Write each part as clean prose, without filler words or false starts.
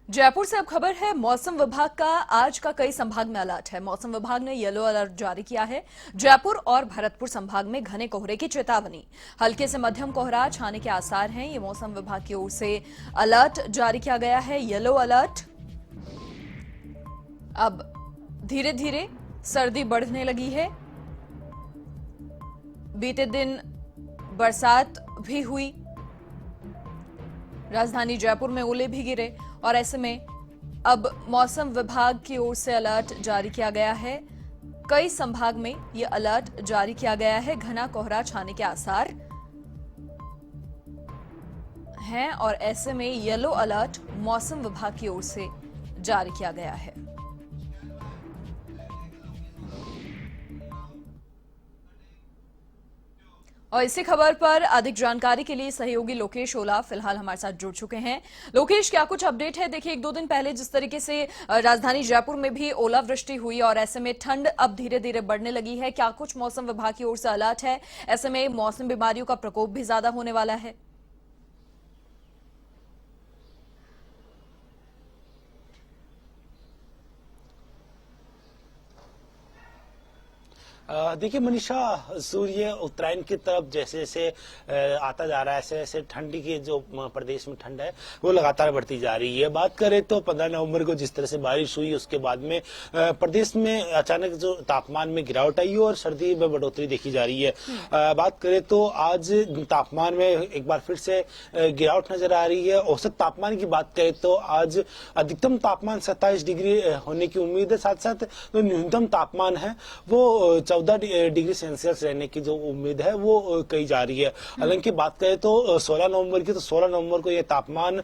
जयपुर से अब खबर है। मौसम विभाग का आज का कई संभाग में अलर्ट है। मौसम विभाग ने येलो अलर्ट जारी किया है। जयपुर और भरतपुर संभाग में घने कोहरे की चेतावनी, हल्के से मध्यम कोहरा छाने के आसार हैं। ये मौसम विभाग की ओर से अलर्ट जारी किया गया है, येलो अलर्ट। अब धीरे धीरे सर्दी बढ़ने लगी है। बीते दिन बरसात भी हुई, राजधानी जयपुर में ओले भी गिरे और ऐसे में अब मौसम विभाग की ओर से अलर्ट जारी किया गया है। कई संभाग में यह अलर्ट जारी किया गया है। घना कोहरा छाने के आसार हैं और ऐसे में येलो अलर्ट मौसम विभाग की ओर से जारी किया गया है। और इसी खबर पर अधिक जानकारी के लिए सहयोगी लोकेश ओला फिलहाल हमारे साथ जुड़ चुके हैं। लोकेश, क्या कुछ अपडेट है? देखिए, एक दो दिन पहले जिस तरीके से राजधानी जयपुर में भी ओलावृष्टि हुई और ऐसे में ठंड अब धीरे धीरे बढ़ने लगी है, क्या कुछ मौसम विभाग की ओर से अलर्ट है? ऐसे में मौसम बीमारियों का प्रकोप भी ज्यादा होने वाला है। देखिए मनीषा, सूर्य उत्तरायण की तरफ जैसे जैसे आता जा रहा है, ऐसे ऐसे ठंडी की जो प्रदेश में ठंड है वो लगातार बढ़ती जा रही है। बात करें तो 15 नवंबर को जिस तरह से बारिश हुई, उसके बाद में प्रदेश में अचानक जो तापमान में गिरावट आई और सर्दी में बढ़ोतरी देखी जा रही है। बात करें तो आज तापमान में एक बार फिर से गिरावट नजर आ रही है। औसत तापमान की बात करें तो आज अधिकतम तापमान 27 डिग्री होने की उम्मीद है, साथ साथ जो न्यूनतम तापमान है वो 14 डिग्री सेल्सियस रहने की जो उम्मीद है वो कही जा रही है। हालांकि बात करें तो 16 नवंबर की, तो 16 नवंबर को यह तापमान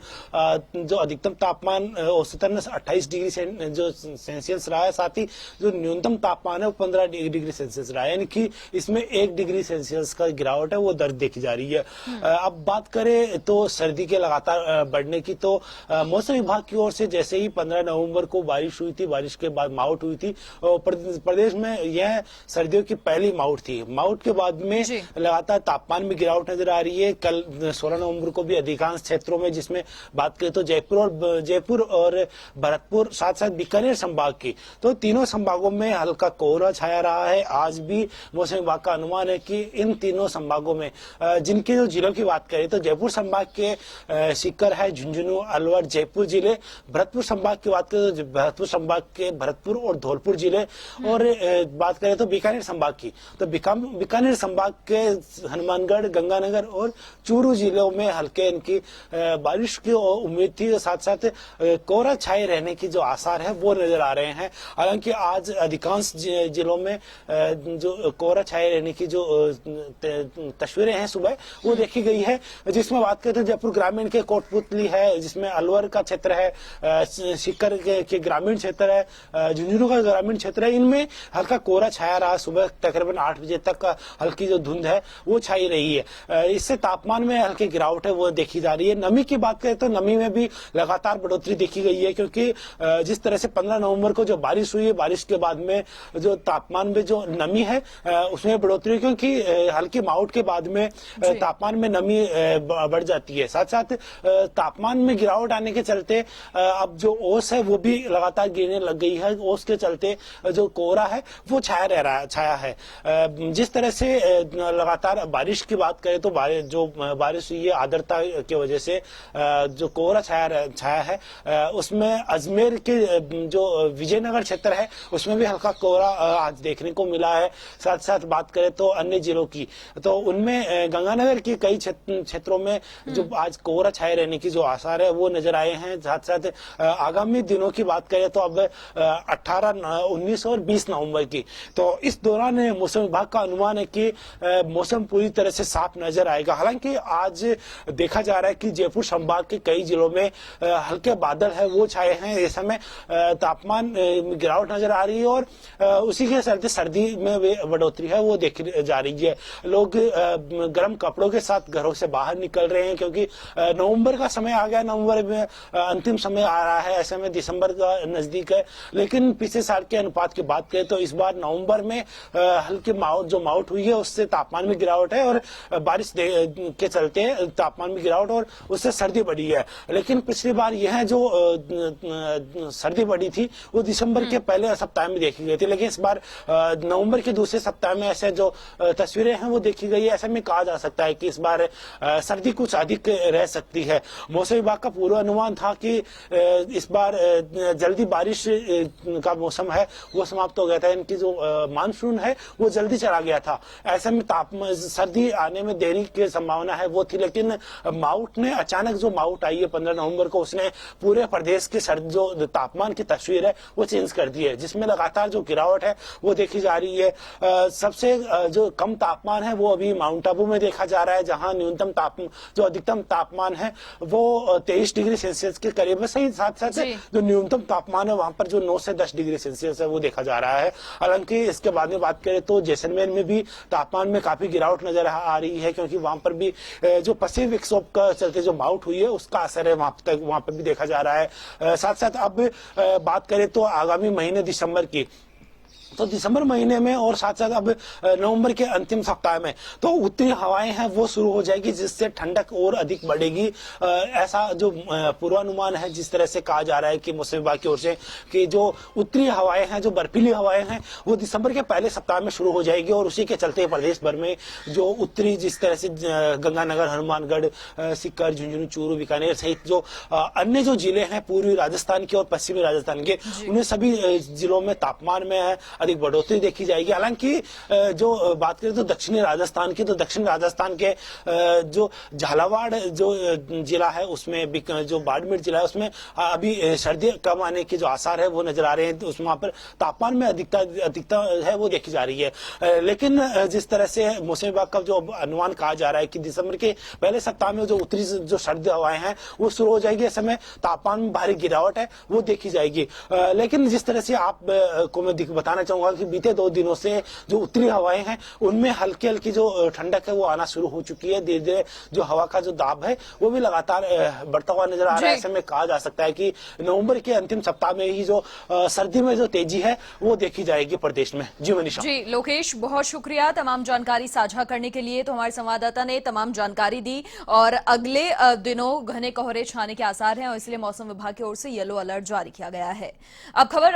जो अधिकतम तापमान औसतन 28 डिग्री जो सेल्सियस रहा है, साथ ही जो न्यूनतम तापमान है वो 15 डिग्री सेल्सियस रहा है, यानी कि इसमें 1 डिग्री सेल्सियस का गिरावट है वो दर्ज देखी जा रही है। अब बात करें तो सर्दी के लगातार बढ़ने की, तो मौसम विभाग की ओर से जैसे ही 15 नवंबर को बारिश हुई थी, बारिश के बाद मावठ हुई थी, प्रदेश में यह सर्दियों की पहली माउट थी। माउट के बाद में लगातार तापमान में गिरावट नजर आ रही है। कल 16 नवंबर को भी अधिकांश क्षेत्रों में, जिसमें बात करें तो जयपुर और भरतपुर, साथ साथ बीकानेर संभाग की, तो तीनों संभागों में हल्का कोहरा छाया रहा है। आज भी मौसम विभाग का अनुमान है कि इन तीनों संभागों में जिनके जो जिलों की बात करें तो जयपुर संभाग के सीकर है, झुंझुनू, अलवर, जयपुर जिले। भरतपुर संभाग की बात करें तो भरतपुर संभाग के भरतपुर और धौलपुर जिले, और बात करें तो बीकानेर संभाग की, तो बीकानेर संभाग के हनुमानगढ़, गंगानगर और चूरू जिलों में हल्के इनकी बारिश की उम्मीद थी। साथ साथ कोहरा छाए रहने की जो आसार है वो नजर आ रहे हैं। हालांकि आज अधिकांश जिलों में जो कोहरा छाए रहने की जो तस्वीरें हैं सुबह वो देखी गई है, जिसमें बात करें तो जयपुर ग्रामीण के कोटपुतली है, जिसमें अलवर का क्षेत्र है, सीकर के ग्रामीण क्षेत्र है, झुंझुनू का ग्रामीण क्षेत्र है, इनमें हल्का कोहरा छाया रहा। सुबह तकरीबन 8 बजे तक हल्की जो धुंध है वो छाई रही है। इससे तापमान में हल्की गिरावट है वो देखी जा रही है। नमी की बात करें तो नमी में भी लगातार बढ़ोतरी देखी गई है, क्योंकि जिस तरह से 15 नवंबर को जो बारिश हुई है, बारिश के बाद में जो तापमान में जो नमी है उसमें बढ़ोतरी, क्योंकि हल्की माउट के बाद में तापमान में नमी बढ़ जाती है। साथ साथ तापमान में गिरावट आने के चलते अब जो ओस है वो भी लगातार गिरने लग गई है। ओस के चलते जो कोहरा है वो छाया है। जिस तरह से लगातार बारिश की बात करें तो जो बारिश हुई है आर्द्रता की वजह से जो कोहरा छाया है, उसमें अजमेर के जो विजयनगर क्षेत्र है उसमें भी हल्का कोहरा आज देखने को मिला है। साथ साथ बात करें तो अन्य जिलों की, तो उनमें गंगानगर के कई क्षेत्रों में जो आज कोहरा छाए रहने की जो आसार है वो नजर आए हैं। साथ साथ आगामी दिनों की बात करें तो अब 18, 19 और 20 नवंबर की, तो इस दौरान मौसम विभाग का अनुमान है कि मौसम पूरी तरह से साफ नजर आएगा। हालांकि आज देखा जा रहा है कि जयपुर संभाग के कई जिलों में हल्के बादल है वो छाए हैं। इस समय तापमान गिरावट नजर आ रही है और उसी के चलते सर्दी में बढ़ोतरी है वो देखी जा रही है। लोग गर्म कपड़ों के साथ घरों से बाहर निकल रहे हैं, क्योंकि नवंबर का समय आ गया, नवंबर में अंतिम समय आ रहा है, ऐसे में दिसंबर का नजदीक है। लेकिन पिछले साल के अनुपात की बात करें तो इस बार नवंबर में हल्की माउट हुई है उससे तापमान में गिरावट है, और बारिश के चलते तापमान में गिरावट और उससे सर्दी बढ़ी है। लेकिन पिछली बार यह जो सर्दी बढ़ी थी वो दिसंबर के पहले सप्ताह में देखी गई थी, लेकिन इस बार नवंबर के दूसरे सप्ताह में ऐसे जो तस्वीरें हैं वो देखी गई है। ऐसे में कहा जा सकता है कि इस बार सर्दी कुछ अधिक रह सकती है। मौसम विभाग का पूर्वानुमान था कि इस बार जल्दी बारिश का मौसम है वो समाप्त हो गया था, इनकी जो मानसून है वो जल्दी चला गया था। ऐसे में सर्दी आने में देरी की संभावना है वो थी, लेकिन माउट ने अचानक जो माउट आई है 15 नवंबर को, उसने पूरे प्रदेश के जो तापमान की तस्वीर है वो चेंज कर दी है, जिसमें लगातार जो गिरावट है वो देखी जा रही है। सबसे जो कम तापमान है वो अभी माउंट आबू में देखा जा रहा है, जहां न्यूनतम तापमान जो अधिकतम तापमान है वो 23 डिग्री सेल्सियस के करीब है। सही साथ साथ जो न्यूनतम तापमान है वहां पर जो 9 से 10 डिग्री सेल्सियस है वो देखा जा रहा है। हालांकि इसके बाद में बात करें तो जैसलमेर में भी तापमान में काफी गिरावट नजर आ रही है, क्योंकि वहां पर भी जो पश्चिमी विक्षोभ का चलते जो माउट हुई है उसका असर है वहां पर भी देखा जा रहा है। साथ साथ अब बात करें तो आगामी महीने दिसंबर की, तो दिसंबर महीने में और साथ साथ अब नवंबर के अंतिम सप्ताह में तो उत्तरी हवाएं हैं वो शुरू हो जाएगी, जिससे ठंडक और अधिक बढ़ेगी। ऐसा जो पूर्वानुमान है, जिस तरह से कहा जा रहा है कि मौसम विभाग की ओर से कि जो उत्तरी हवाएं हैं, जो बर्फीली हवाएं हैं वो दिसंबर के पहले सप्ताह में शुरू हो जाएगी, और उसी के चलते प्रदेश भर में जो उत्तरी जिस तरह से गंगानगर, हनुमानगढ़, सीकर, झुंझुनू, चूरू, बीकानेर सहित जो अन्य जो जिले हैं पूर्वी राजस्थान के और पश्चिमी राजस्थान के, उन्हें सभी जिलों में तापमान में अधिक बढ़ोतरी देखी जाएगी। हालांकि जो बात करें तो दक्षिणी राजस्थान की, तो दक्षिण राजस्थान के जो झालावाड़ जो जिला है उसमें, जो बाड़मेर जिला है उसमें अभी सर्दी कम आने के जो आसार है वो नजर आ रहे हैं, तो उसमें वहां पर तापमान में अधिकता है वो देखी जा रही है। लेकिन जिस तरह से मौसम विभाग का जो अनुमान कहा जा रहा है कि दिसंबर के पहले सप्ताह में जो उत्तरी जो सर्दी हवाएं हैं वो शुरू हो जाएगी, ऐसे में तापमान में भारी गिरावट है वो देखी जाएगी। लेकिन जिस तरह से आप को मैं बताना चाहूंगा कि बीते 2 दिनों से जो उत्तरी हवाएं हैं उनमें हल्की हल्की जो ठंडक है वो आना शुरू हो चुकी है। धीरे धीरे जो हवा का जो दाब है वो भी लगातार बढ़ता हुआ नजर आ रहा है। ऐसे में कहा जा सकता है कि नवंबर के अंतिम सप्ताह में ही जो सर्दी में जो तेजी है वो देखी जाएगी प्रदेश में। जी मनीषा। जी लोकेश, बहुत शुक्रिया तमाम जानकारी साझा करने के लिए। तो हमारे संवाददाता ने तमाम जानकारी दी, और अगले दिनों घने कोहरे छाने के आसार हैं और इसलिए मौसम विभाग की ओर से येलो अलर्ट जारी किया गया है। अब खबर